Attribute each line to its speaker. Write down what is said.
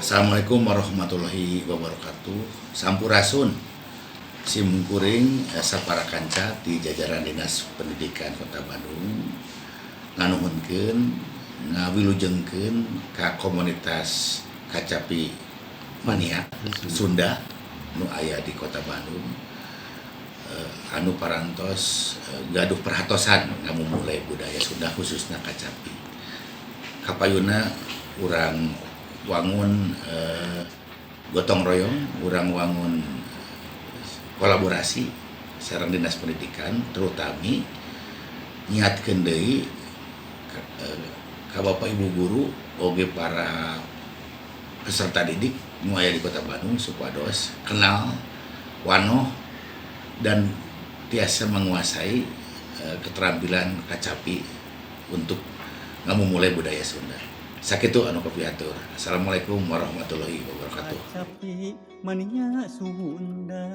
Speaker 1: Assalamualaikum warahmatullahi wabarakatuh. Sampurasun simkuring sapara kanca di jajaran Dinas Pendidikan Kota Bandung nganuhunkeun ngawilujengkeun ka komunitas kacapi mania Sunda nu aya di Kota Bandung anu parantos gaduh perhatosan ngamumulai budaya Sunda khususnya kacapi. Kapayuna urang wangun gotong royong, urang wangun kolaborasi sareng Dinas Pendidikan terutama nyiatkeun deui ka Bapak Ibu guru oge para peserta didik nu aya di Kota Bandung supados kenal wanoh dan biasa menguasai keterampilan kacapi untuk ngamumulai budaya Sunda. Sakitu anu kopiatur. Assalamualaikum warahmatullahi wabarakatuh.
Speaker 2: Kacapi mania Sunda